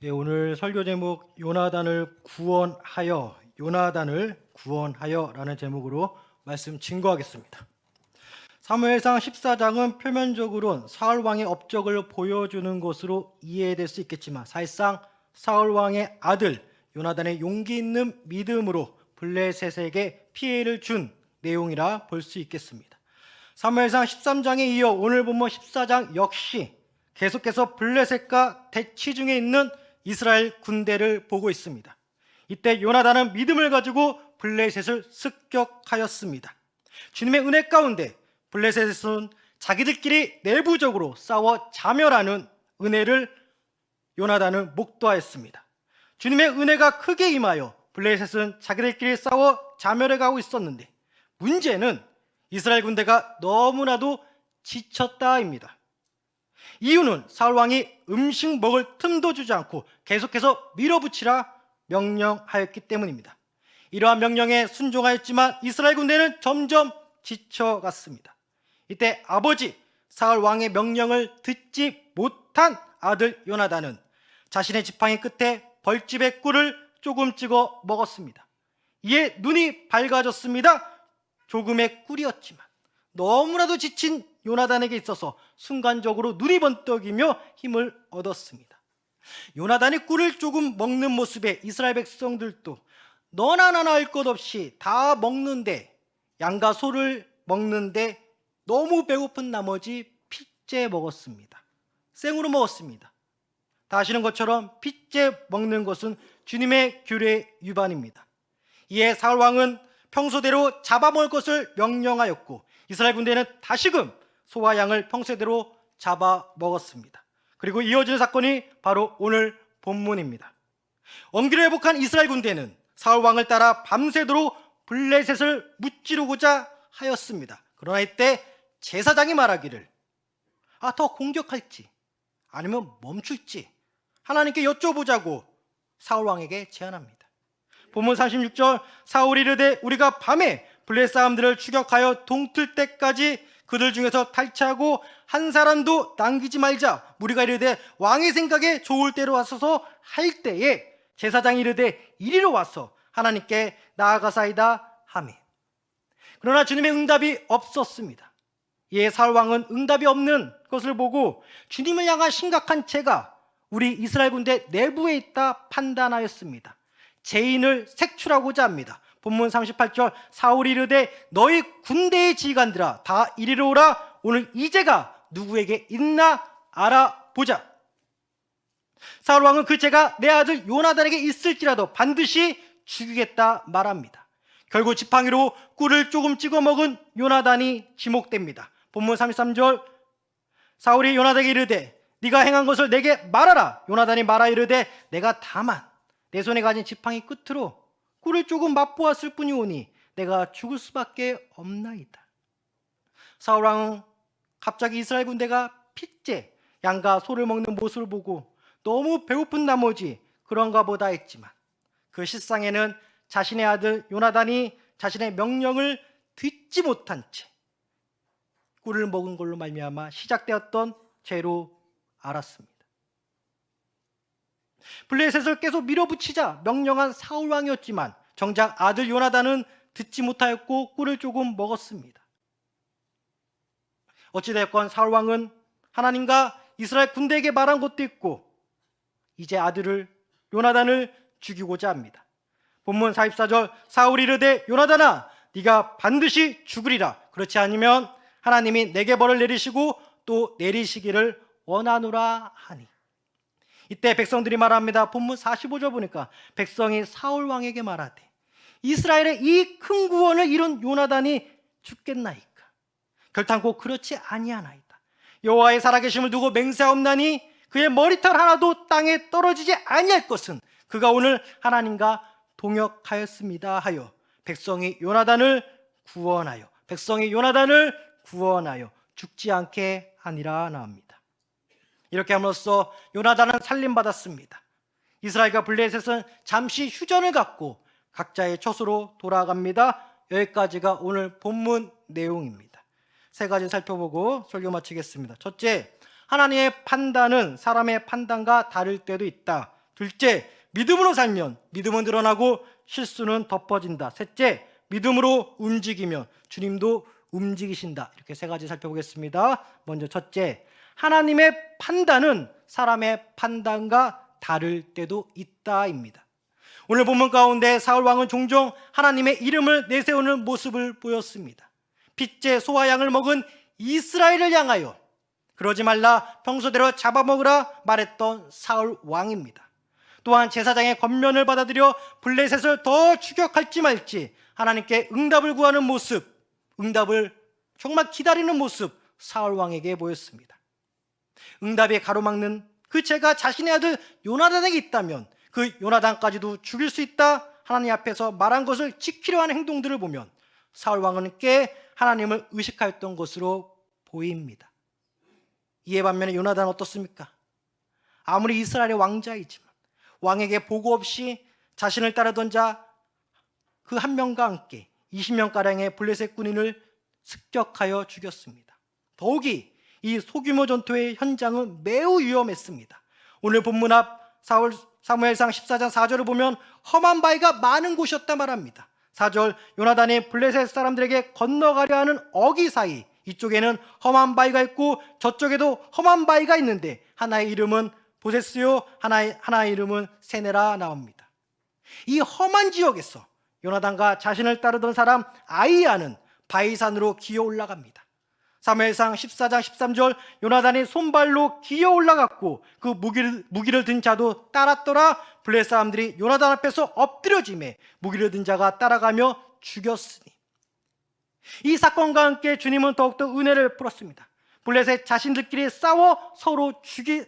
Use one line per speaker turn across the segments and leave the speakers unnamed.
네, 오늘 설교 제목 요나단을 구원하여라는 제목으로 말씀 증거하겠습니다. 사무엘상 14장은 표면적으로는 사울 왕의 업적을 보여주는 것으로 이해될 수 있겠지만 사실상 사울 왕의 아들 요나단의 용기 있는 믿음으로 블레셋에게 피해를 준 내용이라 볼 수 있겠습니다. 사무엘상 13장에 이어 오늘 본문 14장 역시 계속해서 블레셋과 대치 중에 있는 이스라엘 군대를 보고 있습니다. 이때 요나단은 믿음을 가지고 블레셋을 습격하였습니다. 주님의 은혜 가운데 블레셋은 자기들끼리 내부적으로 싸워 자멸하는 은혜를 요나단은 목도하였습니다. 주님의 은혜가 크게 임하여 블레셋은 자기들끼리 싸워 자멸해 가고 있었는데 문제는 이스라엘 군대가 너무나도 지쳤다입니다. 이유는 사울 왕이 음식 먹을 틈도 주지 않고 계속해서 밀어붙이라 명령하였기 때문입니다. 이러한 명령에 순종하였지만 이스라엘 군대는 점점 지쳐갔습니다. 이때 아버지 사울 왕의 명령을 듣지 못한 아들 요나단은 자신의 지팡이 끝에 벌집의 꿀을 조금 찍어 먹었습니다. 이에 눈이 밝아졌습니다. 조금의 꿀이었지만 너무나도 지친 요나단에게 있어서 순간적으로 눈이 번뜩이며 힘을 얻었습니다. 요나단이 꿀을 조금 먹는 모습에 이스라엘 백성들도 너나 나나 할 것 없이 다 먹는데, 양과 소를 먹는데 너무 배고픈 나머지 핏째 먹었습니다. 생으로 먹었습니다. 다 아시는 것처럼 핏째 먹는 것은 주님의 규례 위반입니다. 이에 사울 왕은 평소대로 잡아먹을 것을 명령하였고 이스라엘 군대는 다시금 소와 양을 평소대로 잡아먹었습니다. 그리고 이어지는 사건이 바로 오늘 본문입니다. 원기를 회복한 이스라엘 군대는 사울 왕을 따라 밤새도록 블레셋을 무찌르고자 하였습니다. 그러나 이때 제사장이 말하기를 더 공격할지 아니면 멈출지 하나님께 여쭤보자고 사울 왕에게 제안합니다. 본문 36절 사울이 이르되 우리가 밤에 블레셋 사람들을 추격하여 동틀 때까지 그들 중에서 탈취하고 한 사람도 남기지 말자. 무리가 이르되 왕의 생각에 좋을 때로 와서서 할 때에 제사장이 이르되 이리로 와서 하나님께 나아가사이다 하매. 그러나 주님의 응답이 없었습니다. 이에 사울 왕은 응답이 없는 것을 보고 주님을 향한 심각한 죄가 우리 이스라엘 군대 내부에 있다 판단하였습니다. 죄인을 색출하고자 합니다. 본문 38절 사울이 이르되 너희 군대의 지휘관들아 다 이리로 오라. 오늘 이 죄가 누구에게 있나 알아보자. 사울 왕은 그 죄가 내 아들 요나단에게 있을지라도 반드시 죽이겠다 말합니다. 결국 지팡이로 꿀을 조금 찍어 먹은 요나단이 지목됩니다. 본문 33절 사울이 요나단에게 이르되 네가 행한 것을 내게 말하라. 요나단이 말하 이르되 내가 다만 내 손에 가진 지팡이 끝으로 꿀을 조금 맛보았을 뿐이오니 내가 죽을 수밖에 없나이다. 사울 왕은 갑자기 이스라엘 군대가 핏째 양과 소를 먹는 모습을 보고 너무 배고픈 나머지 그런가 보다 했지만 그 실상에는 자신의 아들 요나단이 자신의 명령을 듣지 못한 채 꿀을 먹은 걸로 말미암아 시작되었던 죄로 알았습니다. 블레셋을 계속 밀어붙이자 명령한 사울 왕이었지만 정작 아들 요나단은 듣지 못하였고 꿀을 조금 먹었습니다. 어찌되었건 사울 왕은 하나님과 이스라엘 군대에게 말한 것도 있고 이제 아들을 요나단을 죽이고자 합니다. 본문 44절 사울이 이르되 요나단아 네가 반드시 죽으리라. 그렇지 않으면 하나님이 내게 벌을 내리시고 또 내리시기를 원하노라 하니. 이때 백성들이 말합니다. 본문 45절 보니까 백성이 사울 왕에게 말하되 이스라엘의 이 큰 구원을 이룬 요나단이 죽겠나이까. 결탄코 그렇지 아니하나이다. 여호와의 살아계심을 두고 맹세하옵나니 그의 머리털 하나도 땅에 떨어지지 아니할 것은 그가 오늘 하나님과 동역하였습니다 하여 백성이 요나단을 구원하여 죽지 않게 하니라 나옵니다. 이렇게 함으로써 요나단은 살림받았습니다. 이스라엘과 블레셋은 잠시 휴전을 갖고 각자의 처소로 돌아갑니다. 여기까지가 오늘 본문 내용입니다. 세 가지 살펴보고 설교 마치겠습니다. 첫째, 하나님의 판단은 사람의 판단과 다를 때도 있다. 둘째, 믿음으로 살면 믿음은 드러나고 실수는 덮어진다. 셋째, 믿음으로 움직이면 주님도 움직이신다. 이렇게 세 가지 살펴보겠습니다. 먼저 첫째, 하나님의 판단은 사람의 판단과 다를 때도 있다입니다. 오늘 본문 가운데 사울 왕은 종종 하나님의 이름을 내세우는 모습을 보였습니다. 핏째 소와 양을 먹은 이스라엘을 향하여 그러지 말라, 평소대로 잡아먹으라 말했던 사울 왕입니다. 또한 제사장의 권면을 받아들여 블레셋을 더 추격할지 말지 하나님께 응답을 구하는 모습, 응답을 정말 기다리는 모습 사울 왕에게 보였습니다. 응답에 가로막는 그 죄가 자신의 아들 요나단에게 있다면 그 요나단까지도 죽일 수 있다 하나님 앞에서 말한 것을 지키려 하는 행동들을 보면 사울 왕은 꽤 하나님을 의식하였던 것으로 보입니다. 이에 반면에 요나단은 어떻습니까? 아무리 이스라엘의 왕자이지만 왕에게 보고 없이 자신을 따르던 자 그 한 명과 함께 20명가량의 블레셋 군인을 습격하여 죽였습니다. 더욱이 이 소규모 전투의 현장은 매우 위험했습니다. 오늘 본문 앞 사무엘상 14장 4절을 보면 험한 바위가 많은 곳이었다 말합니다. 4절, 요나단이 블레셋 사람들에게 건너가려 하는 어기 사이, 이쪽에는 험한 바위가 있고 저쪽에도 험한 바위가 있는데 하나의 이름은 보세스요, 하나의 이름은 세네라 나옵니다. 이 험한 지역에서 요나단과 자신을 따르던 사람 아이야는 바위산으로 기어 올라갑니다. 사무엘상 14장 13절, 요나단이 손발로 기어 올라갔고 그 무기를 든 자도 따랐더라. 블레셋 사람들이 요나단 앞에서 엎드려지매 무기를 든 자가 따라가며 죽였으니. 이 사건과 함께 주님은 더욱더 은혜를 풀었습니다. 블레셋 자신들끼리 싸워 서로 죽인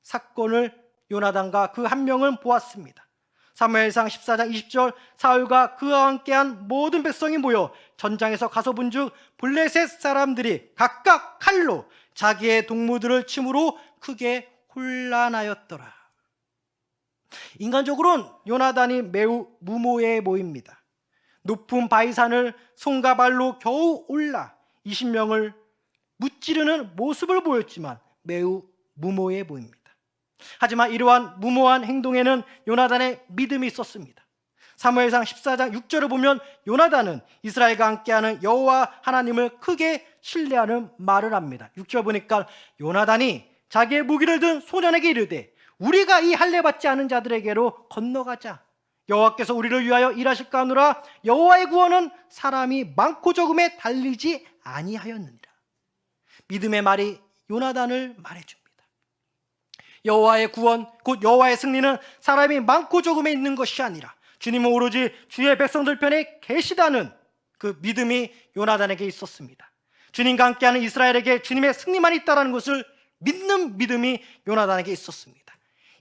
사건을 요나단과 그 한 명은 보았습니다. 사무엘상 14장 20절, 사울과 그와 함께한 모든 백성이 모여 전장에서 가서 본즉 블레셋 사람들이 각각 칼로 자기의 동무들을 침으로 크게 혼란하였더라. 인간적으로는 요나단이 매우 무모해 보입니다. 높은 바위산을 손과 발로 겨우 올라 20명을 무찌르는 모습을 보였지만 매우 무모해 보입니다. 하지만 이러한 무모한 행동에는 요나단의 믿음이 있었습니다. 사무엘상 14장 6절을 보면 요나단은 이스라엘과 함께하는 여호와 하나님을 크게 신뢰하는 말을 합니다. 6절 보니까 요나단이 자기의 무기를 든 소년에게 이르되 우리가 이 할례 받지 않은 자들에게로 건너가자. 여호와께서 우리를 위하여 일하실까 하노라. 여호와의 구원은 사람이 많고 적음에 달리지 아니하였느니라. 믿음의 말이 요나단을 말해줍니다. 여호와의 구원, 곧 여호와의 승리는 사람이 많고 적음에 있는 것이 아니라 주님은 오로지 주의 백성들 편에 계시다는 그 믿음이 요나단에게 있었습니다. 주님과 함께하는 이스라엘에게 주님의 승리만 있다는 것을 믿는 믿음이 요나단에게 있었습니다.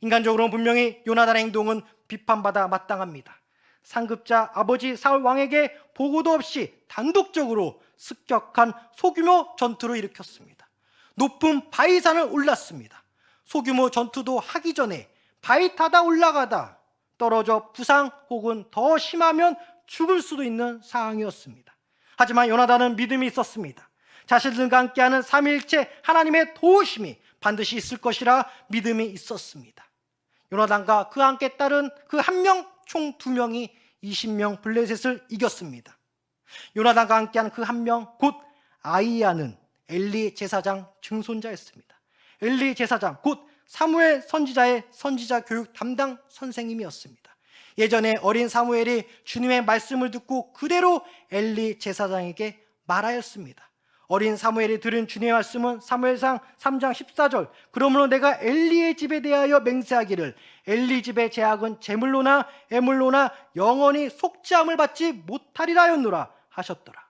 인간적으로는 분명히 요나단의 행동은 비판받아 마땅합니다. 상급자 아버지 사울 왕에게 보고도 없이 단독적으로 습격한 소규모 전투를 일으켰습니다. 높은 바위산을 올랐습니다. 소규모 전투도 하기 전에 바위 타다 올라가다 떨어져 부상 혹은 더 심하면 죽을 수도 있는 상황이었습니다. 하지만 요나단은 믿음이 있었습니다. 자신들과 함께하는 삼위일체 하나님의 도우심이 반드시 있을 것이라 믿음이 있었습니다. 요나단과 그와 함께 따른 그 한 명, 총 2명이 20명 블레셋을 이겼습니다. 요나단과 함께하는 그 한 명, 곧 아이야는 엘리 제사장 증손자였습니다. 엘리 제사장, 곧 사무엘 선지자의 선지자 교육 담당 선생님이었습니다. 예전에 어린 사무엘이 주님의 말씀을 듣고 그대로 엘리 제사장에게 말하였습니다. 어린 사무엘이 들은 주님의 말씀은 사무엘상 3장 14절, 그러므로 내가 엘리의 집에 대하여 맹세하기를 엘리 집의 제약은 제물로나 애물로나 영원히 속죄함을 받지 못하리라 하였노라 하셨더라.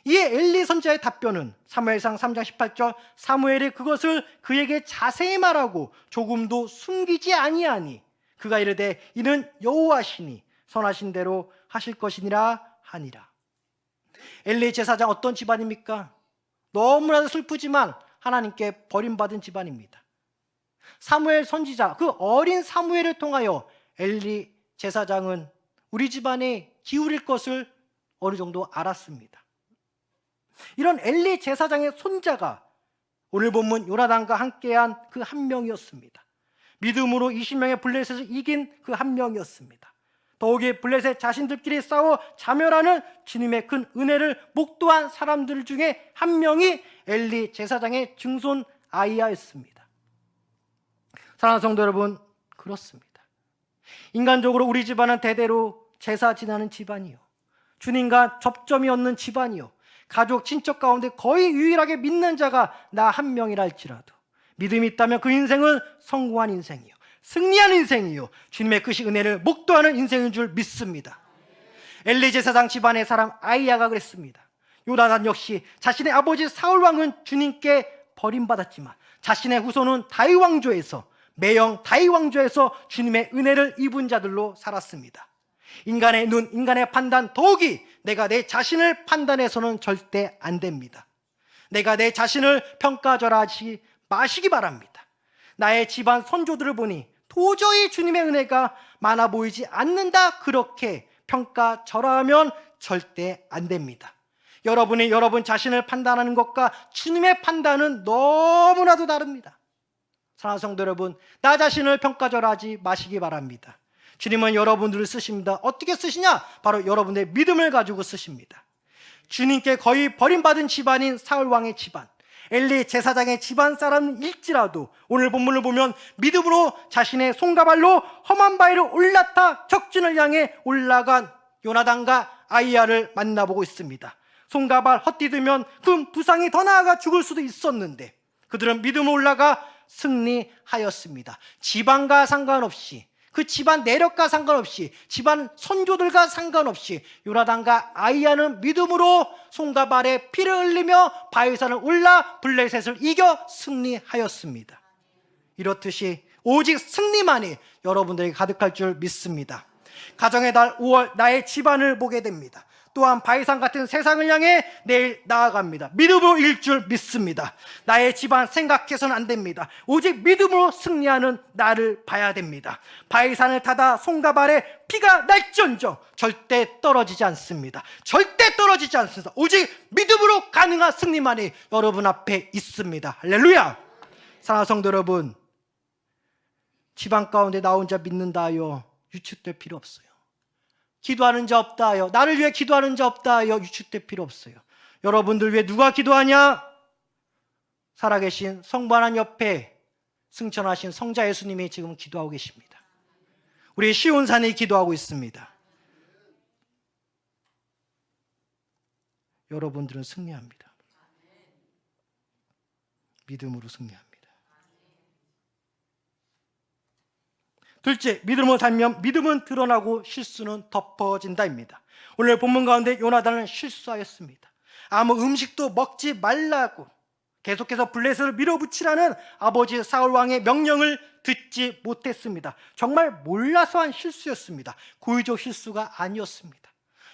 이에 엘리 선지자의 답변은 사무엘상 3장 18절, 사무엘이 그것을 그에게 자세히 말하고 조금도 숨기지 아니하니 그가 이르되 이는 여호와시니 선하신 대로 하실 것이니라 하니라. 엘리 제사장 어떤 집안입니까? 너무나도 슬프지만 하나님께 버림받은 집안입니다. 사무엘 선지자, 그 어린 사무엘을 통하여 엘리 제사장은 우리 집안에 기울일 것을 어느 정도 알았습니다. 이런 엘리 제사장의 손자가 오늘 본문 요나단과 함께한 그 한 명이었습니다. 믿음으로 20명의 블레셋을 이긴 그 한 명이었습니다. 더욱이 블레셋 자신들끼리 싸워 자멸하는 주님의 큰 은혜를 목도한 사람들 중에 한 명이 엘리 제사장의 증손 아이야였습니다. 사랑하는 성도 여러분, 그렇습니다. 인간적으로 우리 집안은 대대로 제사 지내는 집안이요, 주님과 접점이 없는 집안이요, 가족, 친척 가운데 거의 유일하게 믿는 자가 나 한 명이라 할지라도 믿음이 있다면 그 인생은 성공한 인생이요, 승리한 인생이요, 주님의 크신 은혜를 목도하는 인생인 줄 믿습니다. 엘리 제사장 집안의 사람 아이야가 그랬습니다. 요나단 역시 자신의 아버지 사울 왕은 주님께 버림받았지만 자신의 후손은 다윗 왕조에서, 매형 다윗 왕조에서 주님의 은혜를 입은 자들로 살았습니다. 인간의 눈, 인간의 판단, 더욱이 내가 내 자신을 판단해서는 절대 안 됩니다. 내가 내 자신을 평가절하지 마시기 바랍니다. 나의 집안 선조들을 보니 도저히 주님의 은혜가 많아 보이지 않는다, 그렇게 평가절하하면 절대 안 됩니다. 여러분이 여러분 자신을 판단하는 것과 주님의 판단은 너무나도 다릅니다. 사랑하는 성도 여러분, 나 자신을 평가절하지 마시기 바랍니다. 주님은 여러분들을 쓰십니다. 어떻게 쓰시냐? 바로 여러분의 믿음을 가지고 쓰십니다. 주님께 거의 버림받은 집안인 사울왕의 집안, 엘리 제사장의 집안 사람일지라도 오늘 본문을 보면 믿음으로 자신의 손과 발로 험한 바위를 올라타 적진을 향해 올라간 요나단과 아이야를 만나보고 있습니다. 손과 발 헛디디면 그 부상이 더 나아가 죽을 수도 있었는데 그들은 믿음으로 올라가 승리하였습니다. 집안과 상관없이, 그 집안 내력과 상관없이, 집안 선조들과 상관없이 요나단과 아이야는 믿음으로 손과 발에 피를 흘리며 바위산을 올라 블레셋을 이겨 승리하였습니다. 이렇듯이 오직 승리만이 여러분들에게 가득할 줄 믿습니다. 가정의 달 5월 나의 집안을 보게 됩니다. 또한 바위산 같은 세상을 향해 내일 나아갑니다. 믿음으로 일 줄 믿습니다. 나의 집안 생각해서는 안 됩니다. 오직 믿음으로 승리하는 나를 봐야 됩니다. 바위산을 타다 손과 발에 피가 날지언정 절대 떨어지지 않습니다. 절대 떨어지지 않습니다. 오직 믿음으로 가능한 승리만이 여러분 앞에 있습니다. 할렐루야. 사랑하는 성도 여러분, 집안 가운데 나 혼자 믿는다 하여 유축될 필요 없어요. 기도하는 자 없다 하여, 나를 위해 기도하는 자 없다 하여 유축될 필요 없어요. 여러분들 위해 누가 기도하냐? 살아계신 성부 하나님 옆에 승천하신 성자 예수님이 지금 기도하고 계십니다. 우리 시온산이 기도하고 있습니다. 여러분들은 승리합니다. 믿음으로 승리합니다. 둘째, 믿음으로 살면 믿음은 드러나고 실수는 덮어진다입니다. 오늘 본문 가운데 요나단은 실수하였습니다. 아무 음식도 먹지 말라고 계속해서 블레셋을 밀어붙이라는 아버지 사울왕의 명령을 듣지 못했습니다. 정말 몰라서 한 실수였습니다. 고의적 실수가 아니었습니다.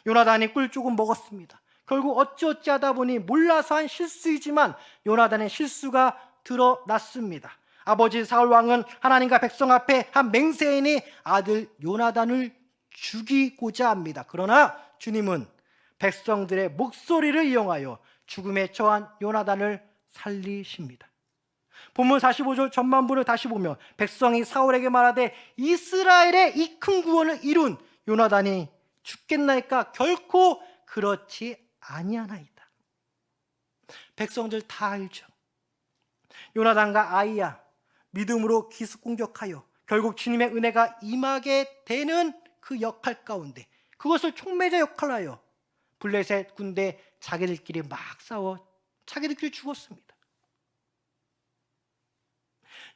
요나단이 꿀 조금 먹었습니다. 결국 어찌어찌 하다 보니 몰라서 한 실수이지만 요나단의 실수가 드러났습니다. 아버지 사울왕은 하나님과 백성 앞에 한 맹세인이 아들 요나단을 죽이고자 합니다. 그러나 주님은 백성들의 목소리를 이용하여 죽음에 처한 요나단을 살리십니다. 본문 45절 전반부를 다시 보면 백성이 사울에게 말하되 이스라엘의 이 큰 구원을 이룬 요나단이 죽겠나이까? 결코 그렇지 아니하나이다. 백성들 다 알죠. 요나단과 아이야 믿음으로 기습 공격하여 결국 주님의 은혜가 임하게 되는 그 역할 가운데 그것을 촉매자 역할을 하여 블레셋 군대 자기들끼리 막 싸워 자기들끼리 죽었습니다.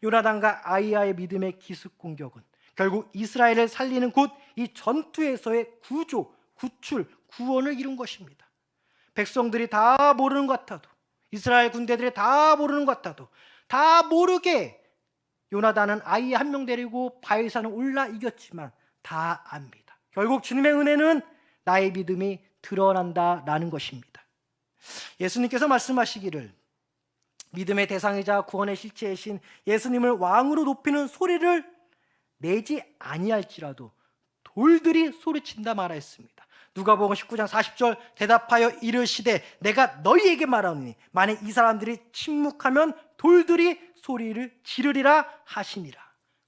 요나단과 아이야의 믿음의 기습 공격은 결국 이스라엘을 살리는 곧 이 전투에서의 구조, 구출, 구원을 이룬 것입니다. 백성들이 다 모르는 것 같아도, 이스라엘 군대들이 다 모르는 것 같아도 다 모르게 요나단은 아이 한 명 데리고 바위산을 올라 이겼지만 다 압니다. 결국 주님의 은혜는 나의 믿음이 드러난다라는 것입니다. 예수님께서 말씀하시기를 믿음의 대상이자 구원의 실체이신 예수님을 왕으로 높이는 소리를 내지 아니할지라도 돌들이 소리친다 말하였습니다. 누가복음 19장 40절 대답하여 이르시되 내가 너희에게 말하노니 만약 이 사람들이 침묵하면 돌들이 소리를 지르리라 하시니라.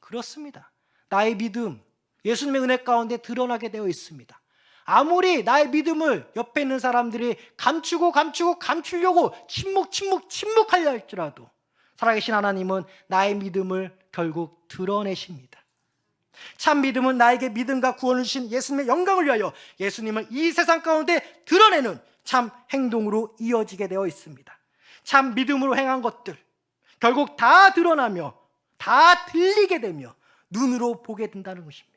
그렇습니다. 나의 믿음, 예수님의 은혜 가운데 드러나게 되어 있습니다. 아무리 나의 믿음을 옆에 있는 사람들이 감추려고 침묵하려 할지라도 살아계신 하나님은 나의 믿음을 결국 드러내십니다. 참 믿음은 나에게 믿음과 구원을 주신 예수님의 영광을 위하여 예수님을 이 세상 가운데 드러내는 참 행동으로 이어지게 되어 있습니다. 참 믿음으로 행한 것들 결국 다 드러나며 다 들리게 되며 눈으로 보게 된다는 것입니다.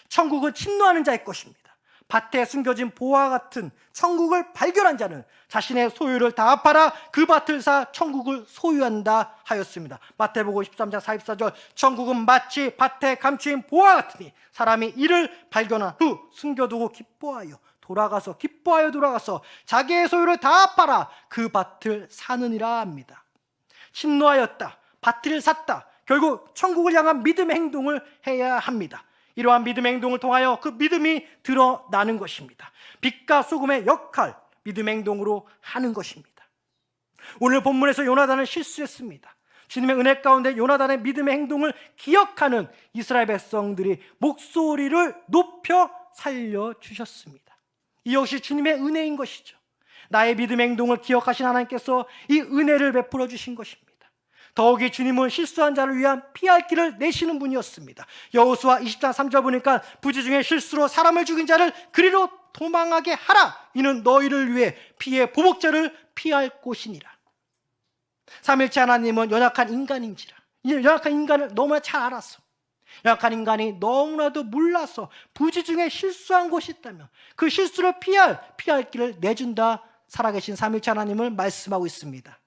천국은 침노하는 자의 것입니다. 밭에 숨겨진 보화 같은 천국을 발견한 자는 자신의 소유를 다 팔아 그 밭을 사 천국을 소유한다 하였습니다. 마태복음 13장 44절 천국은 마치 밭에 감추인 보화 같으니 사람이 이를 발견한 후 숨겨두고 돌아가서 자기의 소유를 다 팔아 그 밭을 사느니라 합니다. 침노하였다, 밭을 샀다, 결국 천국을 향한 믿음의 행동을 해야 합니다. 이러한 믿음의 행동을 통하여 그 믿음이 드러나는 것입니다. 빛과 소금의 역할, 믿음의 행동으로 하는 것입니다. 오늘 본문에서 요나단은 실수했습니다. 주님의 은혜 가운데 요나단의 믿음의 행동을 기억하는 이스라엘 백성들이 목소리를 높여 살려주셨습니다. 이 역시 주님의 은혜인 것이죠. 나의 믿음의 행동을 기억하신 하나님께서 이 은혜를 베풀어 주신 것입니다. 더욱이 주님은 실수한 자를 위한 피할 길을 내시는 분이었습니다. 여호수아 20장 3절 보니까 부지 중에 실수로 사람을 죽인 자를 그리로 도망하게 하라. 이는 너희를 위해 피의 보복자를 피할 곳이니라. 삼일째 하나님은 연약한 인간인지라, 연약한 인간을 너무나 잘 알았어. 연약한 인간이 너무나도 몰라서 부지 중에 실수한 곳이 있다면 그 실수를 피할 길을 내준다. 살아계신 삼일째 하나님을 말씀하고 있습니다.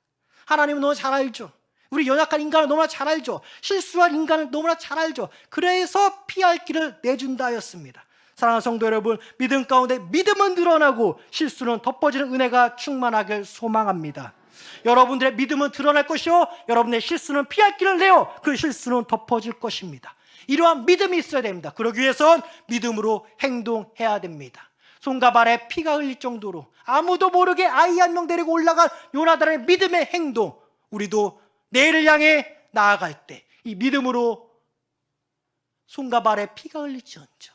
하나님은 너무 잘 알죠. 우리 연약한 인간을 너무나 잘 알죠. 실수한 인간을 너무나 잘 알죠. 그래서 피할 길을 내준다 하였습니다. 사랑하는 성도 여러분, 믿음 가운데 믿음은 드러나고 실수는 덮어지는 은혜가 충만하길 소망합니다. 여러분들의 믿음은 드러날 것이요 여러분의 실수는 피할 길을 내어 그 실수는 덮어질 것입니다. 이러한 믿음이 있어야 됩니다. 그러기 위해선 믿음으로 행동해야 됩니다. 손과 발에 피가 흘릴 정도로 아무도 모르게 아이 한 명 데리고 올라간 요나단의 믿음의 행동, 우리도 내일을 향해 나아갈 때 이 믿음으로 손과 발에 피가 흘릴지언정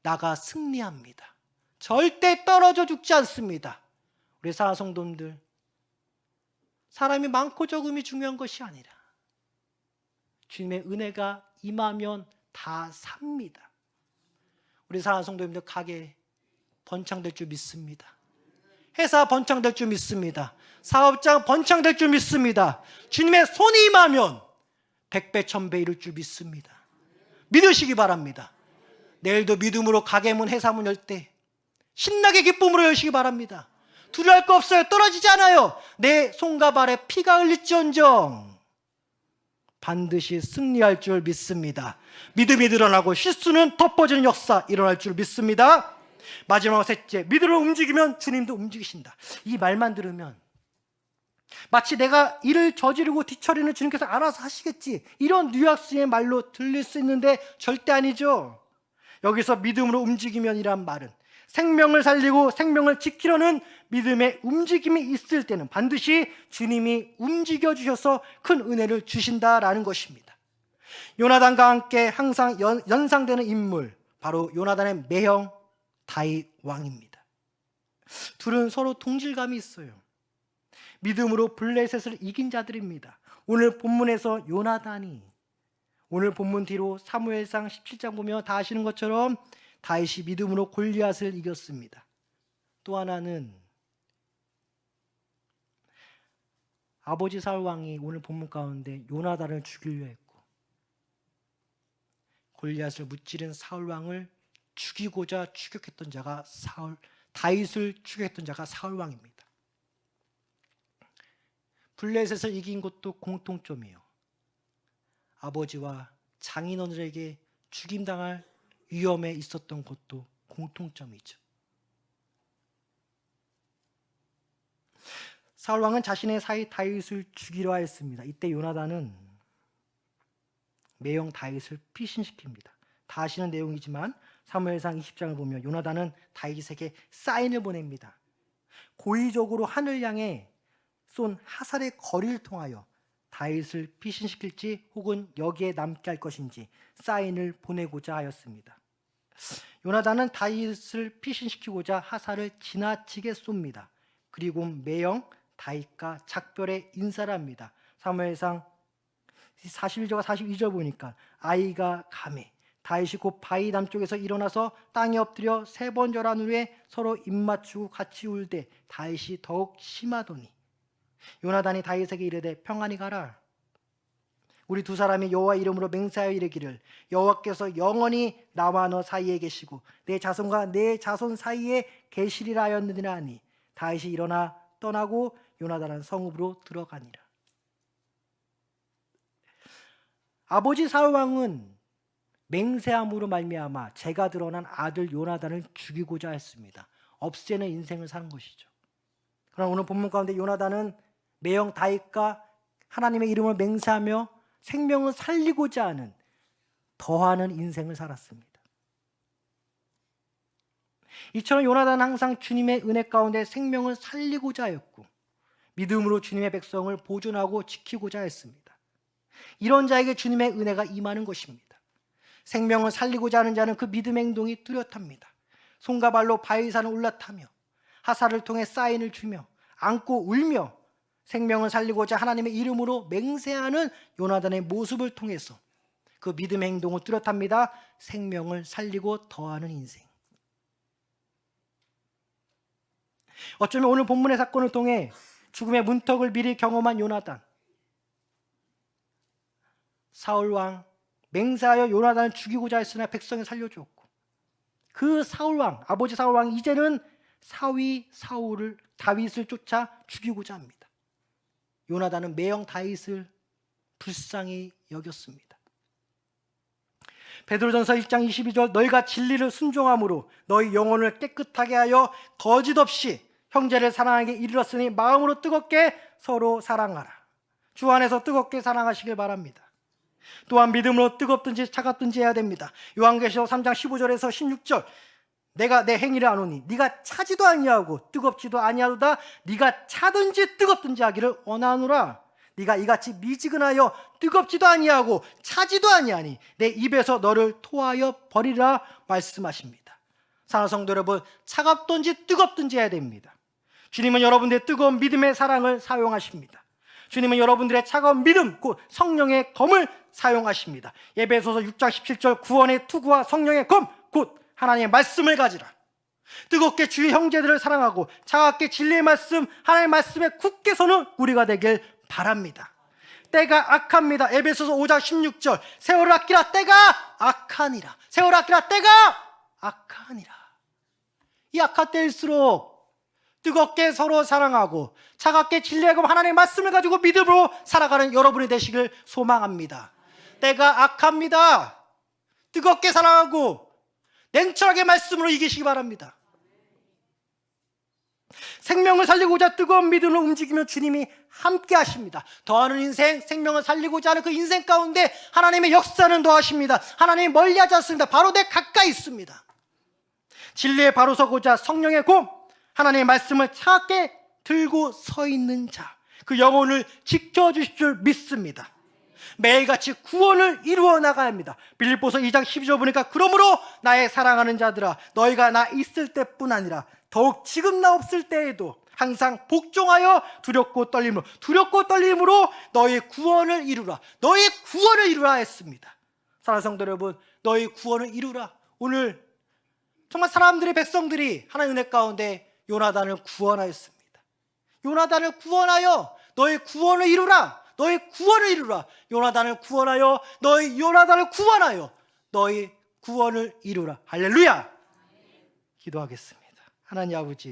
나가 승리합니다. 절대 떨어져 죽지 않습니다. 우리 사랑하는 성도님들, 사람이 많고 적음이 중요한 것이 아니라 주님의 은혜가 임하면 다 삽니다. 우리 사랑하는 성도님들, 가게 번창될 줄 믿습니다. 회사 번창될 줄 믿습니다. 사업장 번창될 줄 믿습니다. 주님의 손이 임하면 100배 1000배 이룰 줄 믿습니다. 믿으시기 바랍니다. 내일도 믿음으로 가게문 회사문 열 때 신나게 기쁨으로 여시기 바랍니다. 두려워할 거 없어요. 떨어지지 않아요. 내 손과 발에 피가 흘릴지언정 반드시 승리할 줄 믿습니다. 믿음이 드러나고 실수는 덮어지는 역사 일어날 줄 믿습니다. 마지막 셋째, 믿음으로 움직이면 주님도 움직이신다. 이 말만 들으면 마치 내가 일을 저지르고 뒤처리는 주님께서 알아서 하시겠지, 이런 뉘앙스의 말로 들릴 수 있는데 절대 아니죠. 여기서 믿음으로 움직이면이란 말은 생명을 살리고 생명을 지키려는 믿음의 움직임이 있을 때는 반드시 주님이 움직여 주셔서 큰 은혜를 주신다라는 것입니다. 요나단과 함께 항상 연상되는 인물, 바로 요나단의 매형 다윗 왕입니다. 둘은 서로 동질감이 있어요. 믿음으로 블레셋을 이긴 자들입니다. 오늘 본문에서 요나단이, 오늘 본문 뒤로 사무엘상 17장 보면 다 아시는 것처럼 다윗이 믿음으로 골리앗을 이겼습니다. 또 하나는 아버지 사울 왕이 오늘 본문 가운데 요나단을 죽이려 했고 골리앗을 무찌른 사울 왕을 죽이고자 추격했던 자가 다윗을 추격했던 자가 사울 왕입니다. 블레셋을 이긴 것도 공통점이에요. 아버지와 장인어른에게 죽임당할 위험에 있었던 것도 공통점이죠. 사울 왕은 자신의 사위 다윗을 죽이려 하였습니다. 이때 요나단은 매형 다윗을 피신시킵니다. 다 아시는 내용이지만 사무엘상 20장을 보면 요나단은 다윗에게 사인을 보냅니다. 고의적으로 하늘 향해 쏜 화살의 거리를 통하여 다윗을 피신시킬지 혹은 여기에 남게 할 것인지 사인을 보내고자 하였습니다. 요나단은 다윗을 피신시키고자 하사를 지나치게 쏩니다. 그리고 매형 다윗과 작별의 인사를 합니다. 사무엘상 41절과 42절 보니까 아이가 가매 다윗이 곧 바위 남쪽에서 일어나서 땅에 엎드려 3번 절한 후에 서로 입맞추고 같이 울되 다윗이 더욱 심하더니 요나단이 다윗에게 이르되 평안히 가라. 우리 두 사람이 여호와 이름으로 맹세하여 이르기를 여호와께서 영원히 나와 너 사이에 계시고 내 자손과 내 자손 사이에 계시리라 하였느니라 하니 다윗이 일어나 떠나고 요나단은 성읍으로 들어가니라. 아버지 사울 왕은 맹세함으로 말미암아 죄가 드러난 아들 요나단을 죽이고자 했습니다. 없애는 인생을 사는 것이죠. 그러나 오늘 본문 가운데 요나단은 매형 다윗과 하나님의 이름을 맹세하며 생명을 살리고자 하는 더하는 인생을 살았습니다. 이처럼 요나단은 항상 주님의 은혜 가운데 생명을 살리고자 하였고 믿음으로 주님의 백성을 보존하고 지키고자 했습니다. 이런 자에게 주님의 은혜가 임하는 것입니다. 생명을 살리고자 하는 자는 그 믿음의 행동이 뚜렷합니다. 손과 발로 바위산을 올라타며 하사를 통해 사인을 주며 안고 울며 생명을 살리고자 하나님의 이름으로 맹세하는 요나단의 모습을 통해서 그 믿음의 행동을 뚜렷합니다. 생명을 살리고 더하는 인생. 어쩌면 오늘 본문의 사건을 통해 죽음의 문턱을 미리 경험한 요나단, 사울왕 맹세하여 요나단을 죽이고자 했으나 백성이 살려주었고 그 사울왕, 아버지 사울왕이 이제는 사위 사울을 다윗을 쫓아 죽이고자 합니다. 요나단은 매형 다윗을 불쌍히 여겼습니다. 베드로전서 1장 22절 너희가 진리를 순종함으로 너희 영혼을 깨끗하게 하여 거짓 없이 형제를 사랑하게 이르렀으니 마음으로 뜨겁게 서로 사랑하라. 주 안에서 뜨겁게 사랑하시길 바랍니다. 또한 믿음으로 뜨겁든지 차갑든지 해야 됩니다. 요한계시록 3장 15절에서 16절 내가 내 행위를 아노니 네가 차지도 아니하고 뜨겁지도 아니하도다. 네가 차든지 뜨겁든지 하기를 원하노라. 네가 이같이 미지근하여 뜨겁지도 아니하고 차지도 아니하니 내 입에서 너를 토하여 버리라 말씀하십니다. 사랑하는 성도 여러분, 차갑든지 뜨겁든지 해야 됩니다. 주님은 여러분들의 뜨거운 믿음의 사랑을 사용하십니다. 주님은 여러분들의 차가운 믿음, 곧 성령의 검을 사용하십니다. 에베소서 6장 17절 구원의 투구와 성령의 검, 곧 하나님의 말씀을 가지라. 뜨겁게 주의 형제들을 사랑하고 차갑게 진리의 말씀, 하나님의 말씀에 굳게 서는 우리가 되길 바랍니다. 때가 악합니다. 에베소서 5장 16절 세월을 아끼라 때가 악하니라. 세월을 아끼라 때가 악하니라. 이 악할 때일수록 뜨겁게 서로 사랑하고 차갑게 진리의 검 하나님의 말씀을 가지고 믿음으로 살아가는 여러분이 되시길 소망합니다. 때가 악합니다. 뜨겁게 사랑하고 냉철하게 말씀으로 이기시기 바랍니다. 생명을 살리고자 뜨거운 믿음으로 움직이며 주님이 함께 하십니다. 더하는 인생, 생명을 살리고자 하는 그 인생 가운데 하나님의 역사는 더하십니다. 하나님이 멀리하지 않습니다. 바로 내 가까이 있습니다. 진리에 바로 서고자 성령의 곰, 하나님의 말씀을 차갑게 들고 서 있는 자, 그 영혼을 지켜주실 줄 믿습니다. 매일같이 구원을 이루어 나가야 합니다. 빌립보서 2장 12절 보니까 그러므로 나의 사랑하는 자들아 너희가 나 있을 때뿐 아니라 더욱 지금 나 없을 때에도 항상 복종하여 두렵고 떨림으로 너희 구원을 이루라. 너희 구원을 이루라 했습니다. 사랑하는 성도 여러분, 너희 구원을 이루라. 오늘 정말 사람들의 백성들이 하나님의 은혜 가운데 요나단을 구원하였습니다. 요나단을 구원하여 너희 구원을 이루라. 너희 구원을 이루라. 요나단을 구원하여 너희 구원을 이루라. 할렐루야. 기도하겠습니다. 하나님 아버지,